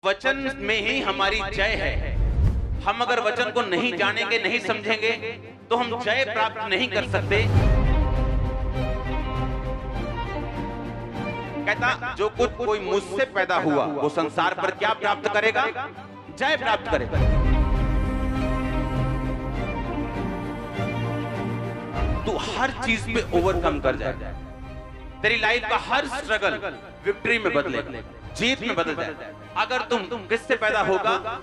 वचन में ही हमारी जय है। हम अगर वचन को नहीं जानेंगे, नहीं समझेंगे, तो हम जय प्राप्त नहीं कर सकते। कहता जो कुछ कोई मुझसे पैदा हुआ वो संसार पर क्या प्राप्त करेगा? जय प्राप्त करेगा। तू हर चीज पे ओवरकम कर जाएगा। तेरी लाइफ का हर स्ट्रगल विक्ट्री में बदलेगा, जीत में बदल जाएगा। अगर तुम किससे पैदा होगा?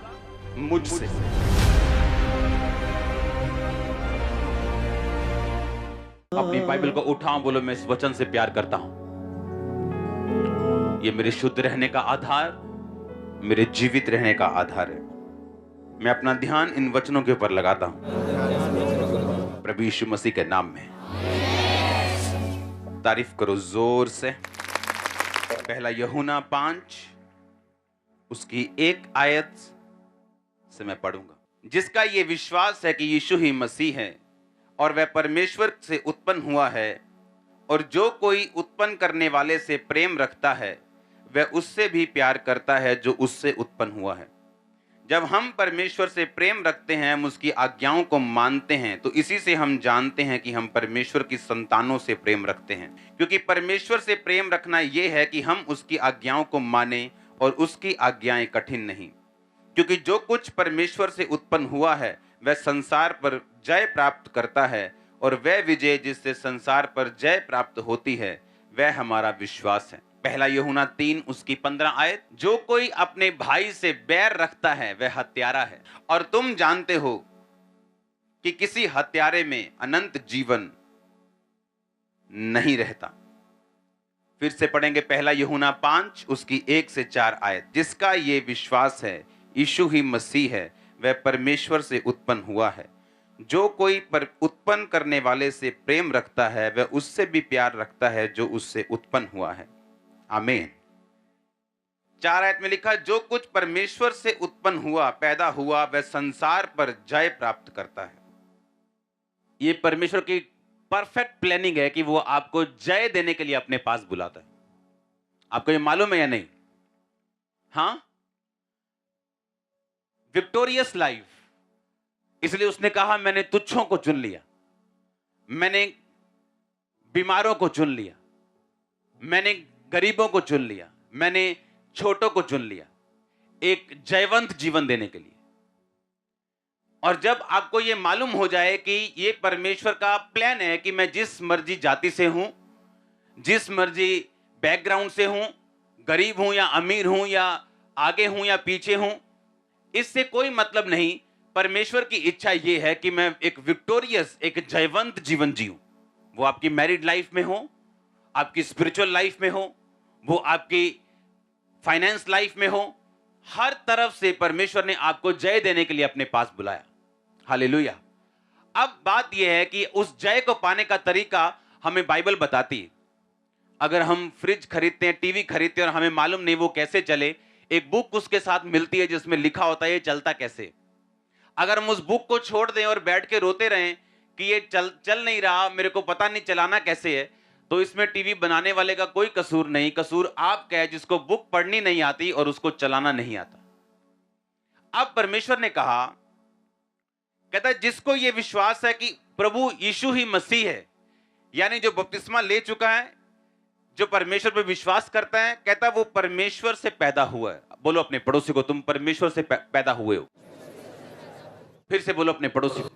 मुझसे। अपनी बाइबल को उठाओ, बोलो मैं इस वचन से प्यार करता हूं। ये मेरे शुद्ध रहने का आधार, मेरे जीवित रहने का आधार है। मैं अपना ध्यान इन वचनों के ऊपर लगाता हूं प्रभु यीशु मसीह के नाम में। तारीफ करो जोर से। पहला यूहन्ना 5 उसकी 1 आयत से मैं पढ़ूंगा। जिसका ये विश्वास है कि यीशु ही मसीह है और वह परमेश्वर से उत्पन्न हुआ है, और जो कोई उत्पन्न करने वाले से प्रेम रखता है वह उससे भी प्यार करता है जो उससे उत्पन्न हुआ है। जब हम परमेश्वर से प्रेम रखते हैं, हम उसकी आज्ञाओं को मानते हैं, तो इसी से हम जानते हैं कि हम परमेश्वर की संतानों से प्रेम रखते हैं। क्योंकि परमेश्वर से प्रेम रखना यह है कि हम उसकी आज्ञाओं को माने और उसकी आज्ञाएं कठिन नहीं। क्योंकि जो कुछ परमेश्वर से उत्पन्न हुआ है वह संसार पर जय प्राप्त करता है, और वह विजय जिससे संसार पर जय प्राप्त होती है वह हमारा विश्वास है। पहला यूहन्ना 3 उसकी 15 आयत। जो कोई अपने भाई से बैर रखता है वह हत्यारा है, और तुम जानते हो कि किसी हत्यारे में अनंत जीवन नहीं रहता। फिर से पढ़ेंगे पहला यूहन्ना 5 उसकी 1 से 4 आयत। जिसका ये विश्वास है यीशु ही मसीह है, वह परमेश्वर से उत्पन्न हुआ है। जो कोई उत्पन्न करने वाले से प्रेम रखता है वह उससे भी प्यार रखता है जो उससे उत्पन्न हुआ है। आमीन। 4 आयत में लिखा, जो कुछ परमेश्वर से उत्पन्न हुआ, पैदा हुआ, वह संसार पर जय प्राप्त करता है। ये परमेश्वर की परफेक्ट प्लानिंग है कि वो आपको जय देने के लिए अपने पास बुलाता है। आपको ये मालूम है या नहीं? हाँ, विक्टोरियस लाइफ। इसलिए उसने कहा मैंने तुच्छों को चुन लिया, मैंने बीमारों को चुन लिया, मैंने गरीबों को चुन लिया, मैंने छोटों को चुन लिया, एक जयवंत जीवन देने के लिए। और जब आपको यह मालूम हो जाए कि यह परमेश्वर का प्लान है कि मैं जिस मर्जी जाति से हूं, जिस मर्जी बैकग्राउंड से हूं, गरीब हूं या अमीर हूं, या आगे हूं या पीछे हूं, इससे कोई मतलब नहीं। परमेश्वर की इच्छा यह है कि मैं एक विक्टोरियस, एक जयवंत जीवन जीऊं। वो आपकी मैरिड लाइफ में हो, आपकी स्पिरिचुअल लाइफ में हो, वो आपकी फाइनेंस लाइफ में हो, हर तरफ से परमेश्वर ने आपको जय देने के लिए अपने पास बुलाया। हालेलुया। अब बात यह है कि उस जय को पाने का तरीका हमें बाइबल बताती है। अगर हम फ्रिज खरीदते हैं, टीवी खरीदते हैं और हमें मालूम नहीं वो कैसे चले, एक बुक उसके साथ मिलती है जिसमें लिखा होता है ये चलता कैसे। अगर हम उस बुक को छोड़ दें और बैठ के रोते रहें कि ये चल नहीं रहा, मेरे को पता नहीं चलाना कैसे है, तो इसमें टीवी बनाने वाले का कोई कसूर नहीं। कसूर आपका है जिसको बुक पढ़नी नहीं आती और उसको चलाना नहीं आता। अब परमेश्वर ने कहा, कहता है जिसको यह विश्वास है कि प्रभु यीशु ही मसीह है, यानी जो बपतिस्मा ले चुका है, जो परमेश्वर पर विश्वास करता है, कहता वो परमेश्वर से पैदा हुआ है। बोलो अपने पड़ोसी को, तुम परमेश्वर से पैदा हुए हो। फिर से बोलो अपने पड़ोसी को,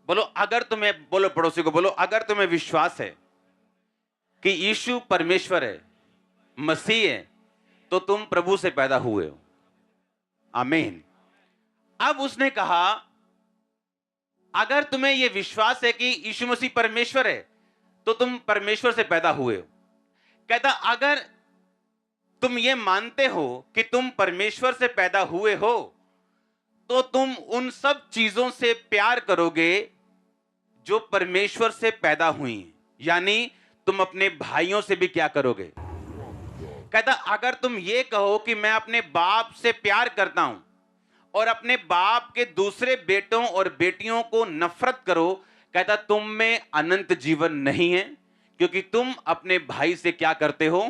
बोलो अगर तुम्हें, बोलो पड़ोसी को, बोलो अगर तुम्हें विश्वास है कि यीशु परमेश्वर है, मसीह है, तो तुम प्रभु से पैदा हुए हो। आमीन। अब उसने कहा अगर तुम्हें यह विश्वास है कि यीशु मसीह परमेश्वर है तो तुम परमेश्वर से पैदा हुए हो। कहता अगर तुम ये मानते हो कि तुम परमेश्वर से पैदा हुए हो तो तुम उन सब चीजों से प्यार करोगे जो परमेश्वर से पैदा हुई हैं। यानी तुम अपने भाइयों से भी क्या करोगे? कहता अगर तुम ये कहो कि मैं अपने बाप से प्यार करता हूं और अपने बाप के दूसरे बेटों और बेटियों को नफरत करो, कहता तुम में अनंत जीवन नहीं है, क्योंकि तुम अपने भाई से क्या करते हो?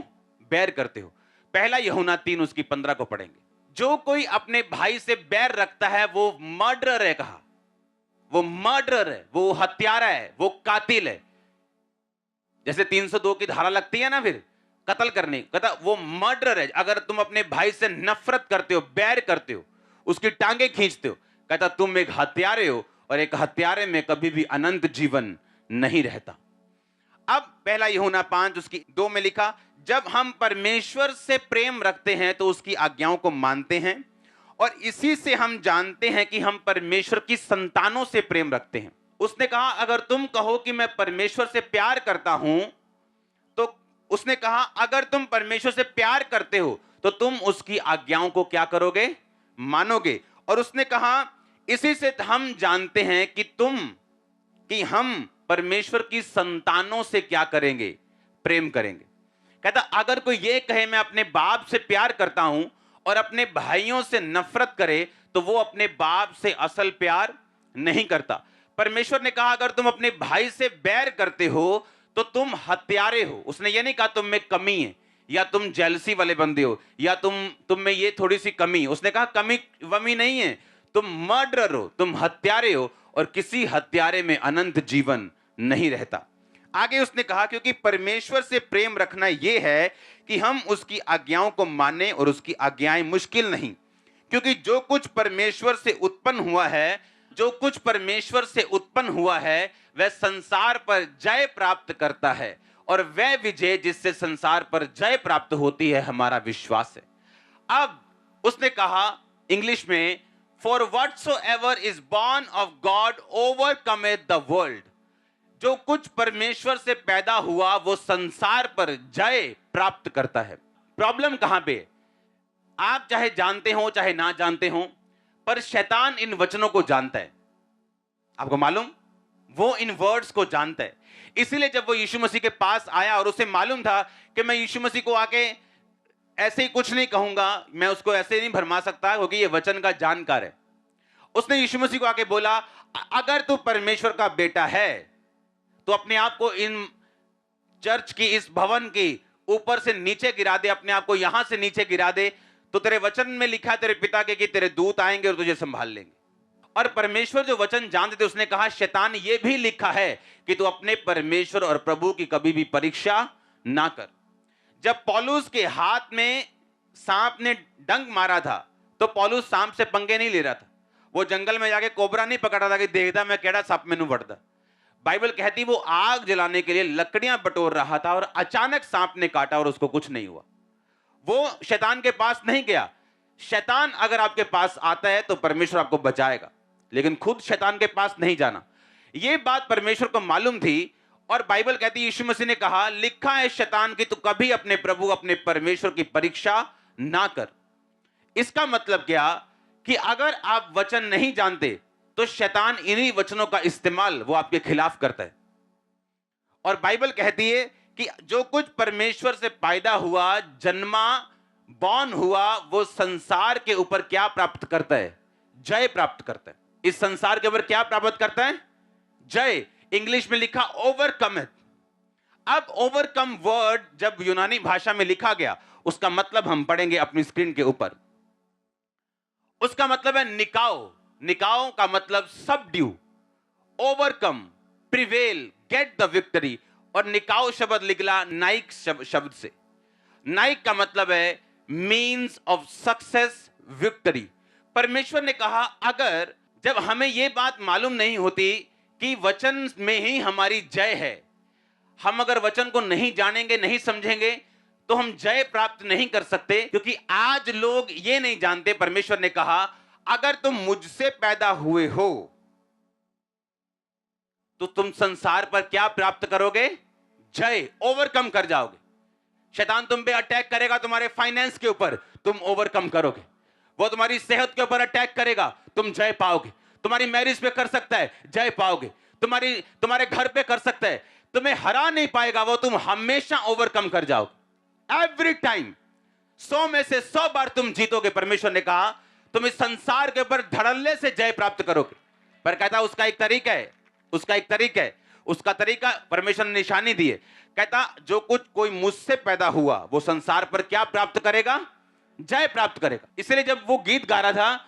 बैर करते हो। पहला यूहन्ना 3 उसकी 15 को पढ़ेंगे। जो कोई अपने भाई से बैर रखता है वो मर्डरर है, कहा वो मर्डरर है, वो हत्यारा है, वो कातिल है। जैसे 302 की धारा लगती है ना, फिर कत्ल करने, कहता वो मर्डरर है। अगर तुम अपने भाई से नफरत करते हो, बैर करते हो, उसकी टांगे खींचते हो, कहता तुम एक हत्यारे हो, और एक हत्यारे में कभी भी अनंत जीवन नहीं रहता। अब पहला यूहन्ना 5 उसकी 2 में लिखा, जब हम परमेश्वर से प्रेम रखते हैं तो उसकी आज्ञाओं को मानते हैं, और इसी से हम जानते हैं कि हम परमेश्वर की संतानों से प्रेम रखते हैं। उसने कहा अगर तुम कहो कि मैं परमेश्वर से प्यार करता हूं, तो उसने कहा अगर तुम परमेश्वर से प्यार करते हो तो तुम उसकी आज्ञाओं को क्या करोगे, मानोगे। और उसने कहा इसी से हम जानते हैं कि हम परमेश्वर की संतानों से क्या करेंगे, प्रेम करेंगे। कहता अगर कोई ये कहे मैं अपने बाप से प्यार करता हूं और अपने भाइयों से नफरत करे तो वो अपने बाप से असल प्यार नहीं करता। परमेश्वर ने कहा अगर तुम अपने भाई से बैर करते हो तो तुम हत्यारे हो। उसने ये नहीं कहा तुम में कमी है, या तुम जेलसी वाले बंदे हो, या तुम में ये थोड़ी सी कमी है। उसने कहा कमी वमी नहीं है, तुम मर्डरर हो, तुम हत्यारे हो, और किसी हत्यारे में अनंत जीवन नहीं रहता। आगे उसने कहा क्योंकि परमेश्वर से प्रेम रखना यह है कि हम उसकी आज्ञाओं को माने, और उसकी आज्ञाएं मुश्किल नहीं, क्योंकि जो कुछ परमेश्वर से उत्पन्न हुआ है वह संसार पर जय प्राप्त करता है, और वह विजय जिससे संसार पर जय प्राप्त होती है हमारा विश्वास है। अब उसने कहा इंग्लिश में, for whatsoever is born of God overcometh the world. जो कुछ परमेश्वर से पैदा हुआ वो संसार पर जय प्राप्त करता है। प्रॉब्लम कहां पे? आप चाहे जानते हो चाहे ना जानते हो, पर शैतान इन वचनों को जानता है। आपको मालूम, वो इन वर्ड्स को जानता है। इसीलिए जब वो यीशु मसीह के पास आया और उसे मालूम था कि मैं यीशु मसीह को आके ऐसे ही कुछ नहीं कहूंगा, मैं उसको ऐसे नहीं भरमा सकता क्योंकि ये वचन का जानकार है, उसने यीशु मसीह को आके बोला अगर तू परमेश्वर का बेटा है तो अपने आप को इन चर्च की, इस भवन की ऊपर से नीचे गिरा दे, अपने आप को यहां से नीचे गिरा दे, तो तेरे वचन में लिखा है तेरे पिता के कि तेरे दूत आएंगे और तुझे संभाल लेंगे। और परमेश्वर जो वचन जानते थे, उसने कहा शैतान ये भी लिखा है कि तू अपने परमेश्वर और प्रभु की कभी भी परीक्षा ना कर। जब पौलुस के हाथ में सांप ने डंक मारा था तो पौलुस सांप से पंगे नहीं ले रहा था, वो जंगल में जाके कोबरा नहीं पकड़ा था कि देखता मैं केड़ा सांप मैनू वड़दा। बाइबल कहती वो आग जलाने के लिए लकड़ियां बटोर रहा था और अचानक सांप ने काटा और उसको कुछ नहीं हुआ। वो शैतान के पास नहीं गया। शैतान अगर आपके पास आता है तो परमेश्वर आपको बचाएगा, लेकिन खुद शैतान के पास नहीं जाना। यह बात परमेश्वर को मालूम थी, और बाइबल कहती है यीशु मसीह ने कहा लिखा है शैतान की तू कभी अपने प्रभु अपने परमेश्वर की परीक्षा ना कर। इसका मतलब क्या कि अगर आप वचन नहीं जानते तो शैतान इन्हीं वचनों का इस्तेमाल वो आपके खिलाफ करता है। और बाइबल कहती है कि जो कुछ परमेश्वर से पैदा हुआ, जन्मा, बॉर्न हुआ, वो संसार के ऊपर क्या प्राप्त करता है? जय प्राप्त करता है। इस संसार के ऊपर क्या प्राप्त करता है? जय। इंग्लिश में लिखा ओवरकम है। अब ओवरकम वर्ड जब यूनानी भाषा में लिखा गया, उसका मतलब हम पढ़ेंगे अपनी स्क्रीन के ऊपर। उसका मतलब है निकाओ। निकाओ का मतलब subdue, overcome, prevail, get the victory. और निकाओ शब्द निकला नाइक शब्द से। नाइक का मतलब है मीन्स ऑफ सक्सेस, विक्ट्री। परमेश्वर ने कहा अगर जब हमें यह बात मालूम नहीं होती कि वचन में ही हमारी जय है, हम अगर वचन को नहीं जानेंगे, नहीं समझेंगे, तो हम जय प्राप्त नहीं कर सकते। क्योंकि आज लोग ये नहीं जानते, परमेश्वर ने कहा अगर तुम मुझसे पैदा हुए हो तो तुम संसार पर क्या प्राप्त करोगे? जय, ओवरकम कर जाओगे। शैतान तुम पे अटैक करेगा, तुम्हारे फाइनेंस के ऊपर, तुम ओवरकम करोगे। वो तुम्हारी सेहत के ऊपर अटैक करेगा, तुम जय पाओगे। तुम्हारी मैरिज पे कर सकता है, जय पाओगे। तुम्हारे घर पे कर सकता है, तुम्हें हरा नहीं पाएगा वो, तुम हमेशा ओवरकम कर जाओगे। एवरी टाइम 100 में से 100 बार तुम जीतोगे। परमेश्वर ने कहा तुम इस संसार के ऊपर धड़ल्ले से जय प्राप्त करोगे। पर कहता उसका एक तरीका है, उसका एक तरीका है। उसका तरीका परमेश्वर ने निशानी दी है। कहता जो कुछ कोई मुझसे पैदा हुआ वो संसार पर क्या प्राप्त करेगा? जय प्राप्त करेगा। इसलिए जब वो गीत गा रहा था,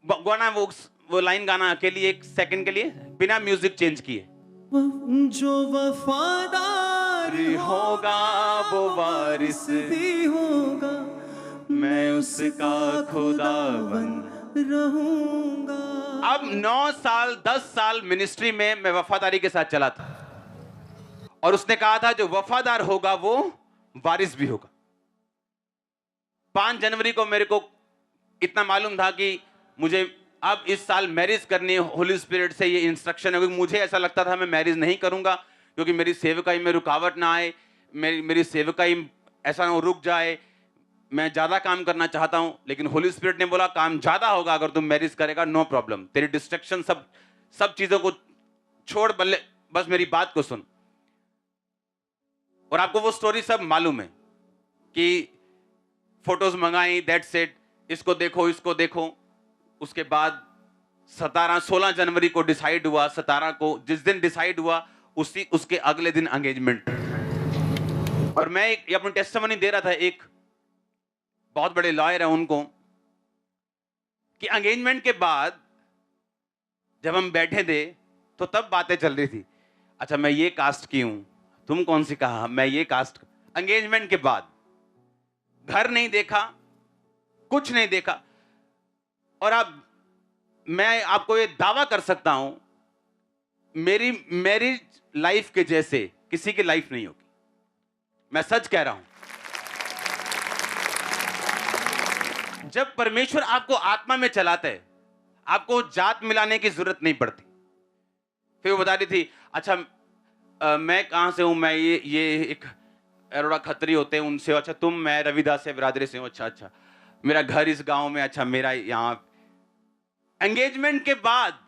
गाना वो लाइन गाना अकेली 1 सेकंड के लिए बिना म्यूजिक चेंज किए, जो वफादार होगा वो वारिस भी होगा, मैं उसका खुदावन रहूंगा। अब 9 साल 10 साल मिनिस्ट्री में मैं वफादारी के साथ चला था, और उसने कहा था जो वफादार होगा वो वारिस भी होगा। 5 जनवरी को मेरे को इतना मालूम था कि मुझे अब इस साल मैरिज करनी है। होली स्पिरिट से ये इंस्ट्रक्शन है, क्योंकि मुझे ऐसा लगता था मैं मैरिज नहीं करूंगा क्योंकि मेरी सेवकाई में रुकावट ना आए, मेरी सेवकाई ऐसा ना रुक जाए, मैं ज्यादा काम करना चाहता हूं। लेकिन होली स्पिरिट ने बोला काम ज्यादा होगा अगर तुम मैरिज करेगा, नो प्रॉब्लम, तेरी डिस्ट्रक्शन सब चीजों को छोड़, बस मेरी बात को सुन। और आपको वो स्टोरी सब मालूम है कि फोटोज मंगाई, दैट्स इट, इसको देखो। उसके बाद 16 जनवरी को डिसाइड हुआ, 17 को जिस दिन डिसाइड हुआ उसके अगले दिन एंगेजमेंट। और मैं ये अपनी टेस्टिमनी दे रहा था, एक बहुत बड़े लॉयर है उनको, कि एंगेजमेंट के बाद जब हम बैठे थे तो तब बातें चल रही थी, अच्छा मैं ये कास्ट की हूं, तुम कौन सी कहा, मैं ये कास्ट। एंगेजमेंट के बाद घर नहीं देखा, कुछ नहीं देखा। और अब मैं आपको ये दावा कर सकता हूं मेरी मैरिज लाइफ के जैसे किसी की लाइफ नहीं होगी, मैं सच कह रहा हूं। जब परमेश्वर आपको आत्मा में चलाता है, आपको जात मिलाने की जरूरत नहीं पड़ती। फिर वो बता रही थी, अच्छा मैं कहां से हूं, मैं ये एक अरोड़ा खत्री होते हैं उनसे, अच्छा तुम, मैं रविदास से बिरादरी से हूं, अच्छा मेरा घर इस गांव में, अच्छा मेरा यहां। एंगेजमेंट के बाद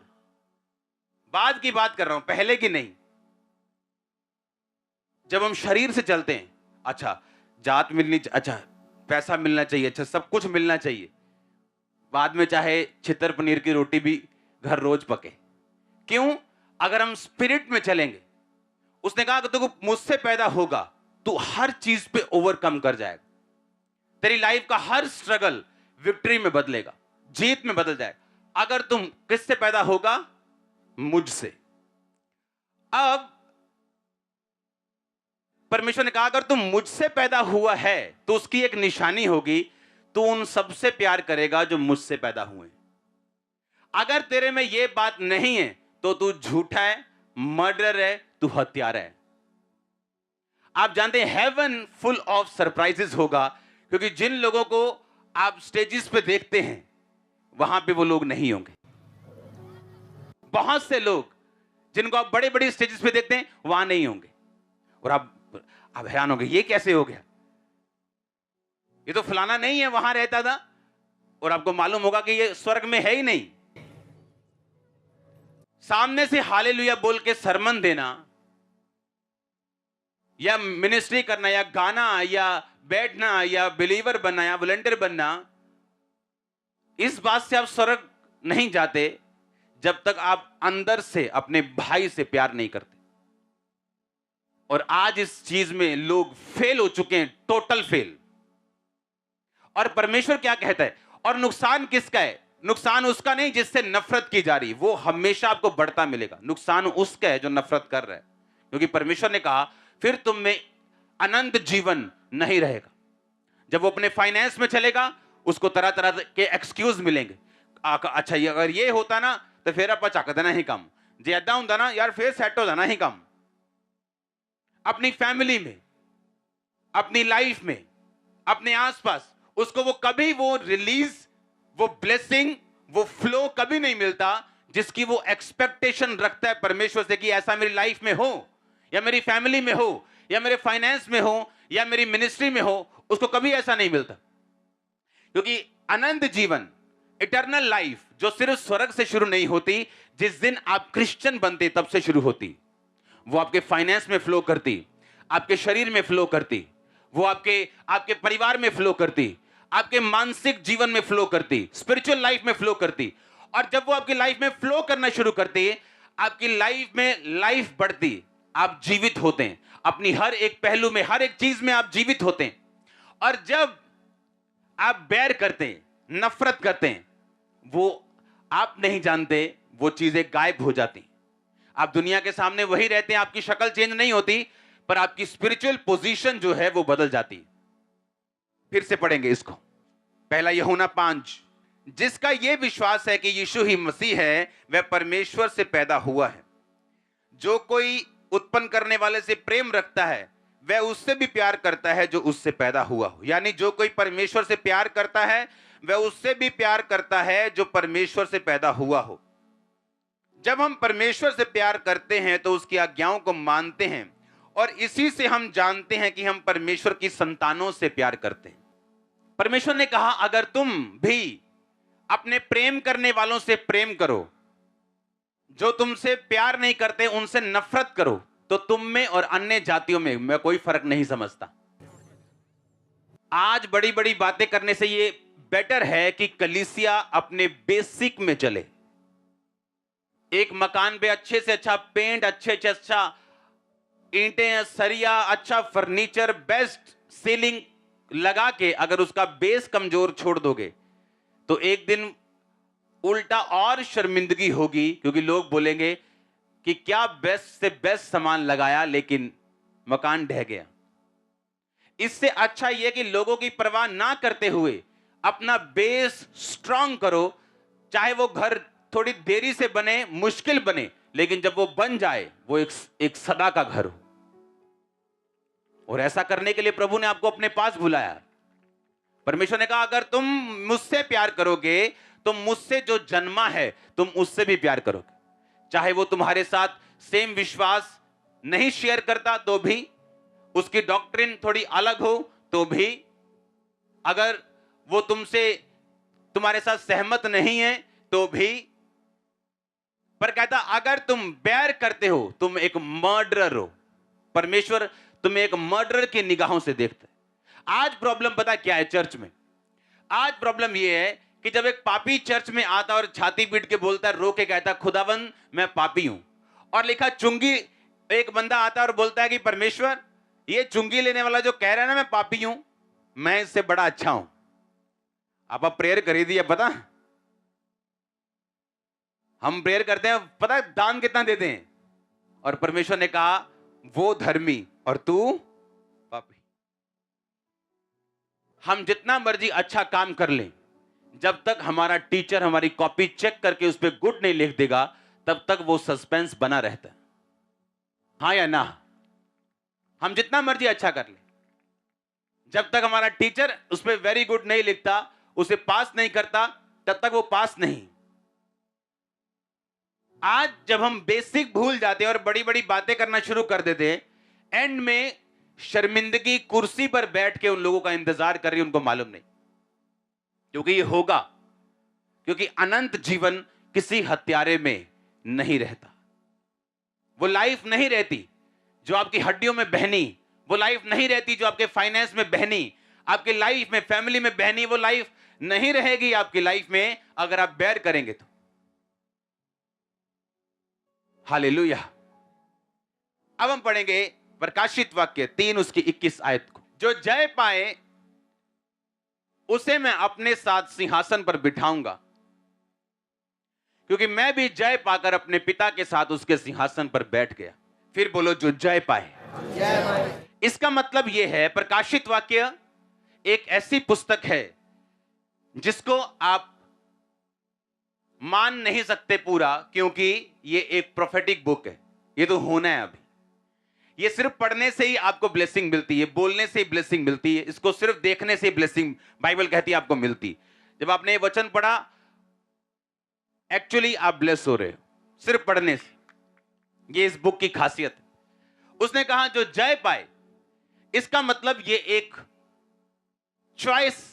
की बात कर रहा हूं, पहले की नहीं। जब हम शरीर से चलते हैं, अच्छा जात मिलनी, अच्छा पैसा मिलना चाहिए, अच्छा सब कुछ मिलना चाहिए, बाद में चाहे छितर पनीर की रोटी भी घर रोज पके। क्यों? अगर हम स्पिरिट में चलेंगे। उसने कहा कि तू मुझसे पैदा होगा, तू हर चीज पे ओवरकम कर जाएगा, तेरी लाइफ का हर स्ट्रगल विक्ट्री में बदलेगा, जीत में बदल जाएगा। अगर तुम किससे पैदा होगा? मुझसे। अब परमेश्वर ने कहा अगर तुम मुझसे पैदा हुआ है तो उसकी एक निशानी होगी, तू उन सबसे प्यार करेगा जो मुझसे पैदा हुए। अगर तेरे में यह बात नहीं है तो तू झूठा है, मर्डर है, तू हत्यारा है। आप जानते हैं हेवन फुल ऑफ सरप्राइजेस होगा, क्योंकि जिन लोगों को आप स्टेजेस पे देखते हैं वहां पे वो लोग नहीं होंगे। बहुत से लोग जिनको आप बड़े बड़े स्टेजेस पे देखते हैं वहां नहीं होंगे, और आप हैरान होंगे ये कैसे हो गया, ये तो फलाना नहीं है, वहां रहता था। और आपको मालूम होगा कि ये स्वर्ग में है ही नहीं। सामने से हालेलुया बोल के सरमन देना या मिनिस्ट्री करना या गाना या बैठना या बिलीवर बनना या वॉलंटियर बनना, इस बात से आप स्वर्ग नहीं जाते जब तक आप अंदर से अपने भाई से प्यार नहीं करते। और आज इस चीज में लोग फेल हो चुके हैं, टोटल फेल। और परमेश्वर क्या कहता है? और नुकसान किसका है? नुकसान उसका नहीं जिससे नफरत की जा रही, वो हमेशा आपको बढ़ता मिलेगा। नुकसान उसका है जो नफरत कर रहा है, क्योंकि परमेश्वर ने कहा फिर तुम में अनंत जीवन नहीं रहेगा। जब वो अपने फाइनेंस में चलेगा उसको तरह तरह के एक्सक्यूज मिलेंगे। अच्छा ये अगर ये होता ना तो फिर आप चाक देना ही कम, जे ऐदा होता ना यार फिर सेट हो जाना ही कम। अपनी फैमिली में, अपनी लाइफ में, अपने आसपास उसको वो कभी वो रिलीज, वो ब्लेसिंग, वो फ्लो कभी नहीं मिलता जिसकी वो एक्सपेक्टेशन रखता है परमेश्वर से कि ऐसा मेरी लाइफ में हो या मेरी फैमिली में हो या मेरे फाइनेंस में हो या मेरी मिनिस्ट्री में हो। उसको कभी ऐसा नहीं मिलता, क्योंकि अनंत जीवन, इटर्नल लाइफ जो सिर्फ स्वर्ग से शुरू नहीं होती, जिस दिन आप क्रिश्चियन बनते तब से शुरू होती। वो आपके फाइनेंस में फ्लो करती, आपके शरीर में फ्लो करती, वो आपके परिवार में फ्लो करती, आपके मानसिक जीवन में फ्लो करती, स्पिरिचुअल लाइफ में फ्लो करती। और जब वो आपकी लाइफ में फ्लो करना शुरू करती है, आपकी लाइफ में लाइफ बढ़ती है, आप जीवित होते हैं, अपनी हर एक पहलू में, हर एक चीज में आप जीवित होते हैं। और जब आप बैर करते हैं, नफरत करते हैं, वो आप नहीं जानते वो चीजें गायब हो जाती हैं। आप दुनिया के सामने वही रहते हैं, आपकी शक्ल चेंज नहीं होती, पर आपकी स्पिरिचुअल पोजीशन जो है वो बदल जाती है। फिर से पढ़ेंगे इसको, पहला यूहन्ना 5। जिसका यह विश्वास है कि यीशु ही मसीह है, वह परमेश्वर से पैदा हुआ है। जो कोई उत्पन्न करने वाले से प्रेम रखता है, वह उससे भी प्यार करता है जो उससे पैदा हुआ हो। यानी जो कोई परमेश्वर से प्यार करता है, वह उससे भी प्यार करता है जो परमेश्वर से पैदा हुआ हो। जब हम परमेश्वर से प्यार करते हैं तो उसकी आज्ञाओं को मानते हैं, और इसी से हम जानते हैं कि हम परमेश्वर की संतानों से प्यार करते हैं। परमेश्वर ने कहा, अगर तुम भी अपने प्रेम करने वालों से प्रेम करो, जो तुमसे प्यार नहीं करते उनसे नफरत करो, तो तुम में और अन्य जातियों में मैं कोई फर्क नहीं समझता। आज बड़ी बड़ी बातें करने से ये बेटर है कि कलीसिया अपने बेसिक में चले। एक मकान पे अच्छे से अच्छा पेंट, अच्छे से अच्छा ईंटें, सरिया, अच्छा फर्नीचर, बेस्ट सीलिंग लगा के अगर उसका बेस कमजोर छोड़ दोगे तो एक दिन उल्टा और शर्मिंदगी होगी, क्योंकि लोग बोलेंगे कि क्या बेस्ट से बेस्ट सामान लगाया लेकिन मकान ढह गया। इससे अच्छा यह कि लोगों की परवाह ना करते हुए अपना बेस स्ट्रांग करो, चाहे वो घर थोड़ी देरी से बने, मुश्किल बने, लेकिन जब वो बन जाए वो एक सदा का घर हो। और ऐसा करने के लिए प्रभु ने आपको अपने पास बुलाया। परमेश्वर ने कहा, अगर तुम मुझसे प्यार करोगे तो मुझसे जो जन्मा है तुम उससे भी प्यार करोगे। चाहे वो तुम्हारे साथ सेम विश्वास नहीं शेयर करता तो भी, उसकी डॉक्ट्रिन थोड़ी अलग हो तो भी, अगर वो तुम्हारे साथ सहमत नहीं है तो भी, पर कहता अगर तुम बैर करते हो तुम एक मर्डरर हो। परमेश्वर तुम्हें एक मर्डरर की निगाहों से देखता है। आज प्रॉब्लम पता क्या है चर्च में? आज प्रॉब्लम यह है कि जब एक पापी चर्च में आता और छाती पीट के बोलता है, रो के कहता, खुदावन मैं पापी हूं, और लिखा चुंगी, एक बंदा आता और बोलता है कि परमेश्वर ये चुंगी लेने वाला जो कह रहा है ना मैं पापी हूं, मैं इससे बड़ा अच्छा हूं। आप प्रेयर करी दी है, पता हम प्रेयर करते हैं, पता दान कितना देते हैं, और परमेश्वर ने कहा वो धर्मी और तू पापी। हम जितना मर्जी अच्छा काम कर लें, जब तक हमारा टीचर हमारी कॉपी चेक करके उस पर गुड नहीं लिख देगा, तब तक वो सस्पेंस बना रहता है। हाँ या ना? हम जितना मर्जी अच्छा कर लें, जब तक हमारा टीचर उस पर वेरी गुड नहीं लिखता, उसे पास नहीं करता, तब तक वो पास नहीं। आज जब हम बेसिक भूल जाते हैं और बड़ी बड़ी बातें करना शुरू कर देते हैं, एंड में शर्मिंदगी कुर्सी पर बैठ के उन लोगों का इंतजार कर रही है, उनको मालूम नहीं। क्योंकि ये होगा, क्योंकि अनंत जीवन किसी हत्यारे में नहीं रहता। वो लाइफ नहीं रहती जो आपकी हड्डियों में बहनी, वो लाइफ नहीं रहती जो आपके फाइनेंस में बहनी, आपकी लाइफ में, फैमिली में बहनी, वो लाइफ नहीं रहेगी आपकी लाइफ में अगर आप बैर करेंगे तो। हालेलुया। अब हम पढ़ेंगे प्रकाशित वाक्य 3 उसकी 21 आयत को। जो जय पाए उसे मैं अपने साथ सिंहासन पर बिठाऊंगा, क्योंकि मैं भी जय पाकर अपने पिता के साथ उसके सिंहासन पर बैठ गया। फिर बोलो, जो जय पाए। इसका मतलब यह है, प्रकाशित वाक्य एक ऐसी पुस्तक है जिसको आप मान नहीं सकते पूरा, क्योंकि यह एक प्रोफेटिक बुक है। यह तो होना है अभी। ये सिर्फ पढ़ने से ही आपको ब्लेसिंग मिलती है, बोलने से ही ब्लेसिंग मिलती है, इसको सिर्फ देखने से ही ब्लेसिंग बाइबल कहती है आपको मिलती। जब आपने ये वचन पढ़ा, एक्चुअली आप ब्लेस हो रहे हो सिर्फ पढ़ने से। ये इस बुक की खासियत है। उसने कहा जो जय पाए, इसका मतलब ये एक चॉइस,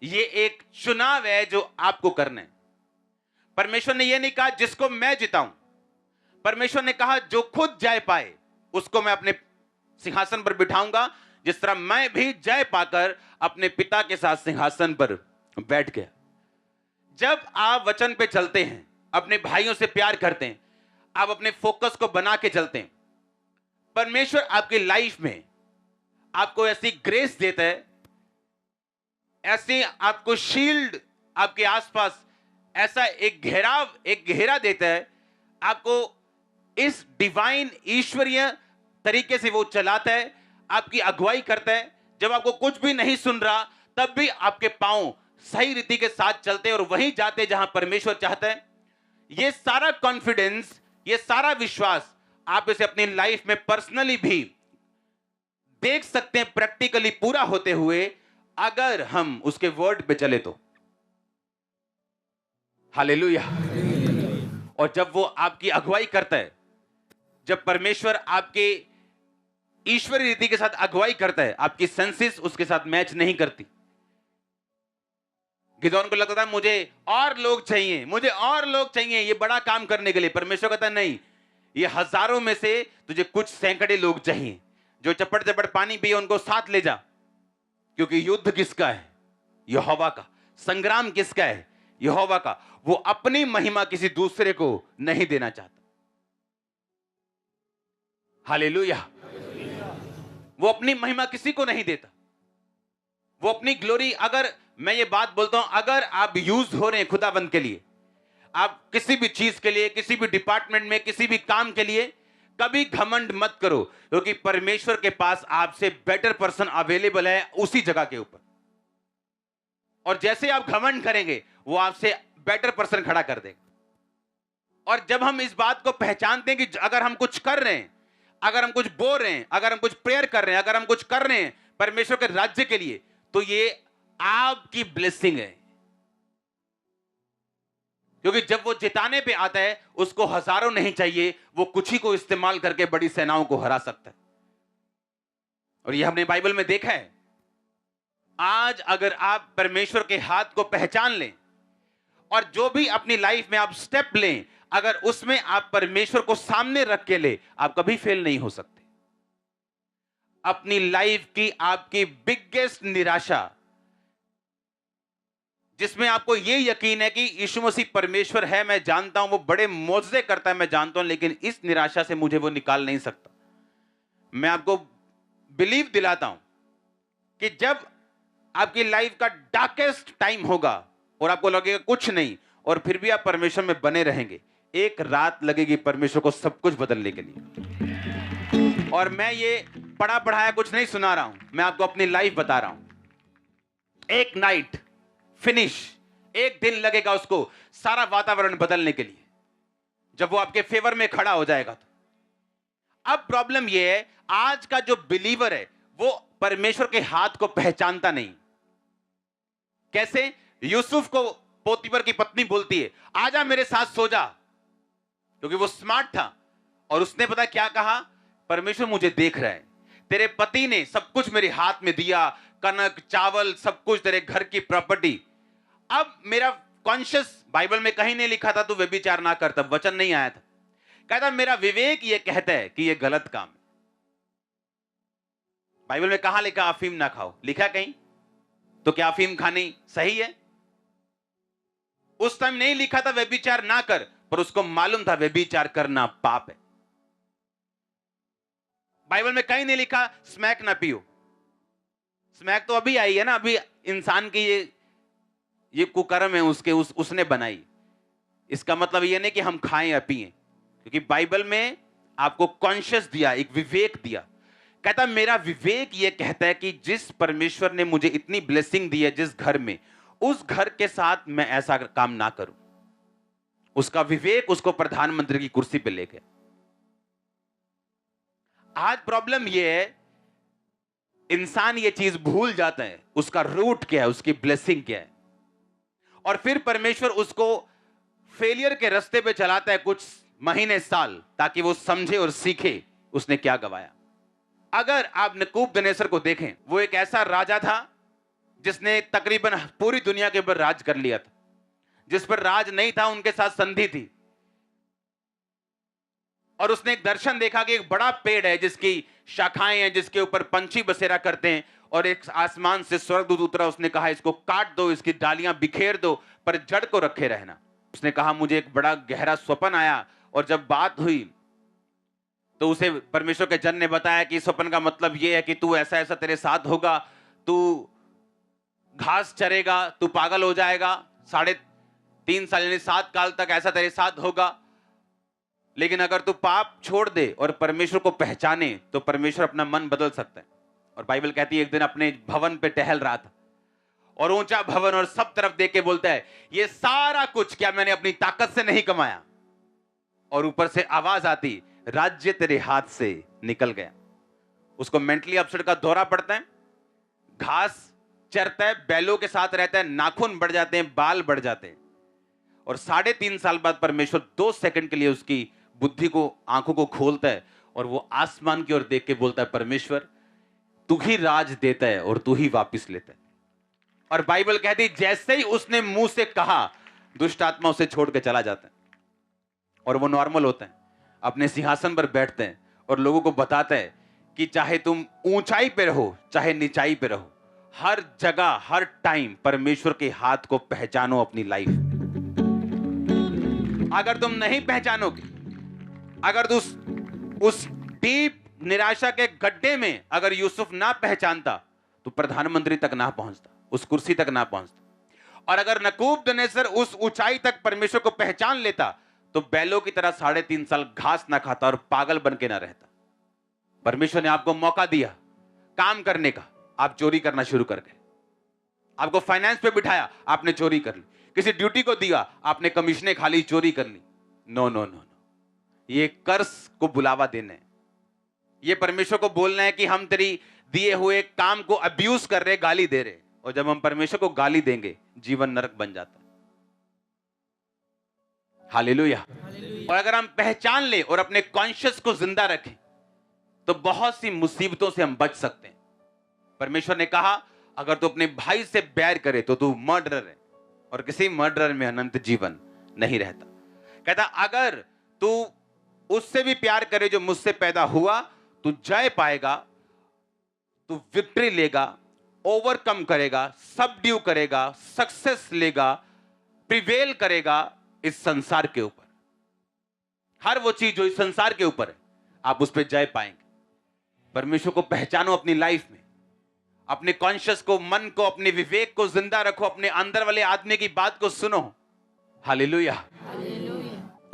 ये एक चुनाव है जो आपको करना है। परमेश्वर ने यह नहीं कहा जिसको मैं जिताऊं, परमेश्वर ने कहा जो खुद जय पाए उसको मैं अपने सिंहासन पर बिठाऊंगा, जिस तरह मैं भी जय पाकर अपने पिता के साथ सिंहासन पर बैठ गया। जब आप वचन पे चलते हैं, अपने भाइयों से प्यार करते हैं, आप अपने फोकस को बना के चलते हैं, परमेश्वर आपकी लाइफ में आपको ऐसी ग्रेस देता है, ऐसी आपको शील्ड आपके आसपास, ऐसा एक घेरा देता है आपको, इस डिवाइन ईश्वरीय तरीके से वो चलाता है, आपकी अगुवाई करता है। जब आपको कुछ भी नहीं सुन रहा तब भी आपके पांव सही रीति के साथ चलते हैं और वहीं जाते जहां परमेश्वर चाहता है। ये सारा कॉन्फिडेंस, ये सारा विश्वास आप इसे अपनी लाइफ में पर्सनली भी देख सकते हैं प्रैक्टिकली पूरा होते हुए, अगर हम उसके वर्ड पे चले तो। हालेलुया। और जब वो आपकी अगुवाई करता है, जब परमेश्वर आपके ईश्वरीय रीति के साथ अगुवाई करता है, आपकी सेंसेस उसके साथ मैच नहीं करती। गिदोन को लगता था मुझे और लोग चाहिए, मुझे और लोग चाहिए ये बड़ा काम करने के लिए। परमेश्वर कहता नहीं, ये हजारों में से तुझे कुछ सैकड़े लोग चाहिए जो चपड़ चपड़ पानी पिए, उनको साथ ले जा, क्योंकि युद्ध किसका है? यहोवा का। संग्राम किसका है? यहोवा का। वो अपनी महिमा किसी दूसरे को नहीं देना चाहता। हालेलुया। वो अपनी महिमा किसी को नहीं देता। वो अपनी ग्लोरी, अगर मैं ये बात बोलता हूं, अगर आप यूज हो रहे हैं खुदाबंद के लिए, आप किसी भी चीज के लिए, किसी भी डिपार्टमेंट में, किसी भी काम के लिए, कभी घमंड मत करो, क्योंकि परमेश्वर के पास आपसे बेटर पर्सन अवेलेबल है उसी जगह के ऊपर। और जैसे आप घमंड करेंगे वो आपसे बेटर पर्सन खड़ा कर देगा। और जब हम इस बात को पहचानते हैं कि अगर हम कुछ कर रहे हैं, अगर हम कुछ बोल रहे हैं, अगर हम कुछ प्रेयर कर रहे हैं, अगर हम कुछ कर रहे हैं परमेश्वर के राज्य के लिए, तो ये आपकी ब्लेसिंग है। क्योंकि जब वो जिताने पे आता है उसको हजारों नहीं चाहिए, वो कुछ ही को इस्तेमाल करके बड़ी सेनाओं को हरा सकता है। और ये हमने बाइबल में देखा है। आज अगर आप परमेश्वर के हाथ को पहचान लें और जो भी अपनी लाइफ में आप स्टेप लें, अगर उसमें आप परमेश्वर को सामने रख के ले, आप कभी फेल नहीं हो सकते। अपनी लाइफ की आपकी बिगेस्ट निराशा, जिसमें आपको यह यकीन है कि यीशु मसीह परमेश्वर है, मैं जानता हूं वो बड़े मौजज़े करता है, मैं जानता हूं, लेकिन इस निराशा से मुझे वो निकाल नहीं सकता। मैं आपको बिलीव दिलाता हूं कि जब आपकी लाइफ का डार्केस्ट टाइम होगा और आपको लगेगा कुछ नहीं, और फिर भी आप परमेश्वर में बने रहेंगे, एक रात लगेगी परमेश्वर को सब कुछ बदलने के लिए। और मैं ये पढ़ा पढ़ाया कुछ नहीं सुना रहा हूं, मैं आपको अपनी लाइफ बता रहा हूं। एक नाइट फिनिश, एक दिन लगेगा उसको सारा वातावरण बदलने के लिए, जब वो आपके फेवर में खड़ा हो जाएगा। तो अब प्रॉब्लम यह है, आज का जो बिलीवर है वो परमेश्वर के हाथ को पहचानता नहीं। कैसे? यूसुफ को पोतीफर की पत्नी बोलती है, आजा मेरे साथ सो जा, क्योंकि वो स्मार्ट था। और उसने पता क्या कहा? परमेश्वर मुझे देख रहा है, तेरे पति ने सब कुछ मेरे हाथ में दिया, कनक चावल सब कुछ, तेरे घर की प्रॉपर्टी। अब मेरा कॉन्शियस, बाइबल में कहीं नहीं लिखा था तू व्यभिचार ना कर, तब वचन नहीं आया था। कहता मेरा विवेक ये कहता है कि ये गलत काम है। बाइबल में कहां लिखा अफीम ना खाओ? लिखा कहीं? तो क्या अफीम खानी सही है? उस टाइम नहीं लिखा था व्यभिचार ना कर, पर उसको मालूम था व्यभिचार करना पाप है। बाइबल में कहीं नहीं लिखा स्मैक ना पियो। स्मैक तो अभी आई है ना, अभी इंसान की ये कुकर्म है उसने बनाई। इसका मतलब ये नहीं कि हम खाएं या पिएं, क्योंकि बाइबल में आपको कॉन्शियस दिया, एक विवेक दिया। कहता मेरा विवेक ये कहता है कि जिस परमेश्वर ने मुझे इतनी ब्लेसिंग दी है जिस घर में, उस घर के साथ मैं ऐसा काम ना करूं। उसका विवेक उसको प्रधानमंत्री की कुर्सी पे ले गया। आज प्रॉब्लम यह है, इंसान ये चीज भूल जाता है उसका रूट क्या है, उसकी ब्लेसिंग क्या है, और फिर परमेश्वर उसको फेलियर के रास्ते पे चलाता है कुछ महीने साल, ताकि वो समझे और सीखे उसने क्या गवाया। अगर आप नबूकदनेस्सर को देखें, वो एक ऐसा राजा था जिसने तकरीबन पूरी दुनिया के ऊपर राज कर लिया था। जिस पर राज नहीं था उनके साथ संधि थी। और उसने एक दर्शन देखा कि एक बड़ा पेड़ है जिसकी शाखाएं हैं, जिसके ऊपर पंछी बसेरा करते हैं, और एक आसमान से स्वर्गदूत उतरा। उसने कहा इसको काट दो, इसकी डालियां बिखेर दो, पर जड़ को रखे रहना। उसने कहा मुझे एक बड़ा गहरा स्वप्न आया और जब बात हुई तो उसे परमेश्वर के जन ने बताया कि स्वप्न का मतलब यह है कि तू ऐसा ऐसा तेरे साथ होगा, तू घास चरेगा, तू पागल हो जाएगा, 3.5 साल यानी 7 काल तक ऐसा तेरे साथ होगा। लेकिन अगर तू पाप छोड़ दे और परमेश्वर को पहचाने तो परमेश्वर अपना मन बदल सकता है। और बाइबल कहती है एक दिन अपने भवन पे टहल रहा था और ऊंचा भवन और सब तरफ देख के बोलता है, ये सारा कुछ क्या मैंने अपनी ताकत से नहीं कमाया? और ऊपर से आवाज आती, राज्य तेरे हाथ से निकल गया। उसको मेंटली अपसेट का दौरा पड़ता है, घास चरता है, बैलों के साथ रहता है, नाखून बढ़ जाते हैं, बाल बढ़ जाते हैं। और 3.5 साल बाद परमेश्वर 2 सेकंड के लिए उसकी बुद्धि को, आंखों को खोलता है और वो आसमान की ओर देख के बोलता है, परमेश्वर तू ही राज देता है और तू ही वापिस लेता है। और बाइबल कहती जैसे ही उसने मुंह से कहा, दुष्ट आत्मा उसे छोड़ के चला जाता है और वो नॉर्मल होता है, अपने सिंहासन पर बैठते हैं और लोगों को बताता है कि चाहे तुम ऊंचाई पे रहो चाहे नीचाई पे रहो, हर जगह हर टाइम परमेश्वर के हाथ को पहचानो अपनी लाइफ में। अगर तुम नहीं पहचानोगे, अगर उस डीप निराशा के गड्ढे में अगर यूसुफ ना पहचानता तो प्रधानमंत्री तक ना पहुंचता, उस कुर्सी तक ना पहुंचता। और अगर नबूकदनेस्सर उस ऊंचाई तक परमेश्वर को पहचान लेता तो बैलों की तरह 3.5 साल घास ना खाता और पागल बन के ना रहता। परमेश्वर ने आपको मौका दिया काम करने का, आप चोरी करना शुरू कर गए। आपको फाइनेंस पे बिठाया, आपने चोरी कर ली। किसी ड्यूटी को दिया, आपने कमीशनें खा ली, चोरी कर ली। नो नो नो नो, ये कर्ज को बुलावा देना है। ये परमेश्वर को बोलना है कि हम तेरी दिए हुए काम को अब्यूज कर रहे, गाली दे रहे। और जब हम परमेश्वर को गाली देंगे जीवन नरक बन जाता है। हालेलुया। और अगर हम पहचान ले और अपने कॉन्शियस को जिंदा रखें तो बहुत सी मुसीबतों से हम बच सकते हैं। परमेश्वर ने कहा अगर तू अपने भाई से बैर करे तो तू मर्डरर है और किसी मर्डरर में अनंत जीवन नहीं रहता। कहता अगर तू उससे भी प्यार करे जो मुझसे पैदा हुआ, तू जय पाएगा, तू विक्ट्री लेगा, ओवरकम करेगा, सबड्यू करेगा, सक्सेस लेगा, प्रिवेल करेगा इस संसार के ऊपर। हर वो चीज जो इस संसार के ऊपर है आप उस पर जय पाएंगे। परमेश्वर को पहचानो अपनी लाइफ में, अपने कॉन्शियस को, मन को, अपने विवेक को जिंदा रखो, अपने अंदर वाले आदमी की बात को सुनो। हालेलुया।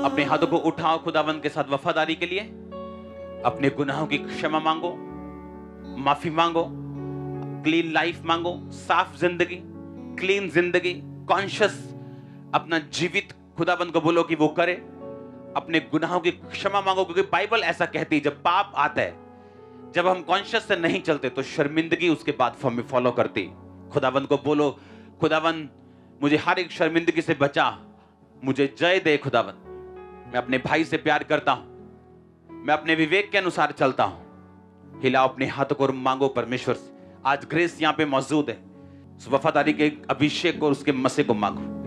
अपने हाथों को उठाओ खुदावंद के साथ वफादारी के लिए, अपने गुनाहों की क्षमा मांगो, माफी मांगो, क्लीन लाइफ मांगो, साफ जिंदगी, क्लीन जिंदगी, कॉन्शियस अपना जीवित खुदावंद को बोलो कि वो करे। अपने गुनाहों की क्षमा मांगो क्योंकि बाइबल ऐसा कहती है जब पाप आता है, जब हम कॉन्शियस से नहीं चलते तो शर्मिंदगी उसके बाद फॉलो करती। खुदावंद को बोलो खुदावंद मुझे हर एक शर्मिंदगी से बचा, मुझे जय दे खुदावंद। मैं अपने भाई से प्यार करता हूं, मैं अपने विवेक के अनुसार चलता हूं। हिलाओ अपने हाथों को और मांगो परमेश्वर से। आज ग्रेस यहां पे मौजूद है, उस वफादारी के अभिषेक को और उसके मसे को मांगो।